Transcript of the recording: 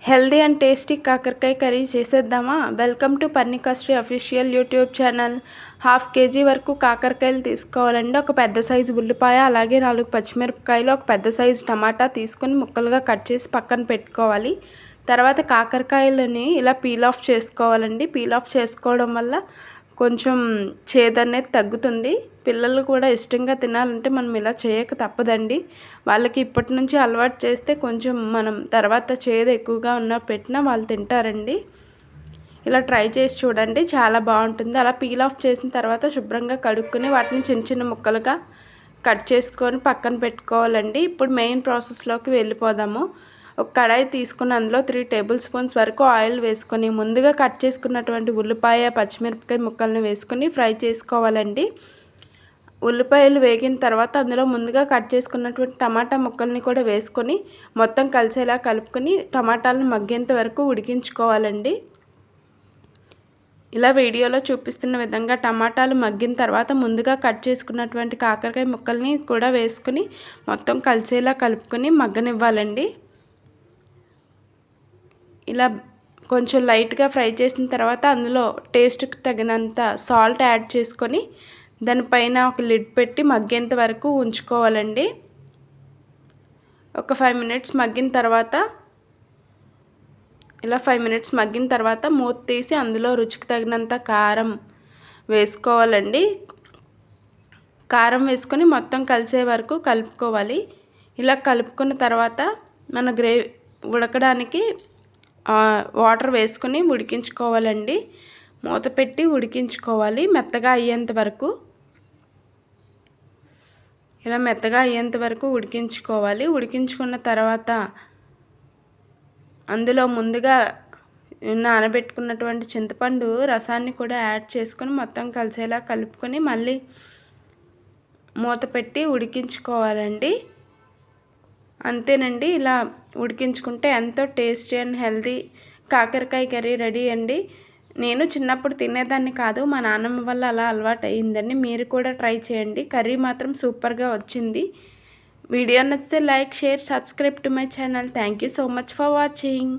Healthy and tasty కాకరకాయ curry చేసేద్దామా? Welcome to Parnikasri official YouTube channel. 1/2 kg వరకు కాకరకాయలు తీసుకోవాలండి. ఒక పెద్ద సైజు ఉల్లిపాయ, అలాగే 4 పచ్చిమిరపకాయలు, ఒక పెద్ద సైజు టమాటా తీసుకొని ముక్కలుగా కట్ చేసి పక్కన పెట్టుకోవాలి. తర్వాత కాకరకాయలని ఇలా పీల్ ఆఫ్ చేసుకోవాలండి. పీల్ ఆఫ్ చేసుకోవడం వల్ల కొంచెం చేదనేది తగ్గుతుంది. పిల్లలు కూడా ఇష్టంగా తినాలంటే మనం ఇలా చేయక తప్పదండి. వాళ్ళకి ఇప్పటి నుంచి అలవాటు చేస్తే కొంచెం మనం తర్వాత చేదు ఎక్కువగా ఉన్నా పెట్టినా వాళ్ళు తింటారండి. ఇలా ట్రై చేసి చూడండి, చాలా బాగుంటుంది. అలా పీల్ ఆఫ్ చేసిన తర్వాత శుభ్రంగా కడుక్కొని వాటిని చిన్న చిన్న ముక్కలుగా కట్ చేసుకొని పక్కన పెట్టుకోవాలండి. ఇప్పుడు మెయిన్ ప్రాసెస్లోకి వెళ్ళిపోదాము. ఒక కడాయి తీసుకుని అందులో 3 టేబుల్ స్పూన్స్ వరకు ఆయిల్ వేసుకొని ముందుగా కట్ చేసుకున్నటువంటి ఉల్లిపాయ, పచ్చిమిరపకాయ ముక్కలను వేసుకొని ఫ్రై చేసుకోవాలండి. ఉల్లిపాయలు వేగిన తర్వాత అందులో ముందుగా కట్ చేసుకున్నటువంటి టమాటా ముక్కల్ని కూడా వేసుకొని మొత్తం కలిసేలా కలుపుకొని టమాటాలను మగ్గేంత వరకు ఉడికించుకోవాలండి. ఇలా వీడియోలో చూపిస్తున్న విధంగా టమాటాలు మగ్గిన తర్వాత ముందుగా కట్ చేసుకున్నటువంటి కాకరకాయ ముక్కల్ని కూడా వేసుకొని మొత్తం కలిసేలా కలుపుకొని మగ్గనివ్వాలండి. ఇలా కొంచెం లైట్గా ఫ్రై చేసిన తర్వాత అందులో టేస్ట్కి తగినంత సాల్ట్ యాడ్ చేసుకొని దానిపైన ఒక లిడ్ పెట్టి మగ్గేంత వరకు ఉంచుకోవాలండి. ఒక 5 మినిట్స్ మగ్గిన తర్వాత ఇలా 5 మినిట్స్ మగ్గిన తర్వాత మూత తీసి అందులో రుచికి తగినంత కారం వేసుకోవాలండి. కారం వేసుకొని మొత్తం కలిసే వరకు కలుపుకోవాలి. ఇలా కలుపుకున్న తర్వాత మన గ్రేవీ ఉడకడానికి వాటర్ వేసుకొని ఉడికించుకోవాలండి. మూత పెట్టి ఉడికించుకోవాలి మెత్తగా అయ్యేంత వరకు. ఇలా మెత్తగా అయ్యేంత వరకు ఉడికించుకోవాలి. ఉడికించుకున్న తర్వాత అందులో ముందుగా నానబెట్టుకున్నటువంటి చింతపండు రసాన్ని కూడా యాడ్ చేసుకొని మొత్తం కలిసేలా కలుపుకొని మళ్ళీ మూత పెట్టి ఉడికించుకోవాలండి. అంతేనండి, ఇలా ఉడికించుకుంటే ఎంతో టేస్టీ అండ్ హెల్దీ కాకరకాయ కర్రీ రెడీ అండి. నేను చిన్నప్పుడు తినేదాన్ని కాదు, మా నాన్నమ్మ వల్ల అలా అలవాటు అయ్యిందండి. మీరు కూడా ట్రై చేయండి. కర్రీ మాత్రం సూపర్గా వచ్చింది. వీడియో నచ్చితే like, share, subscribe to my channel. Thank you so much for watching.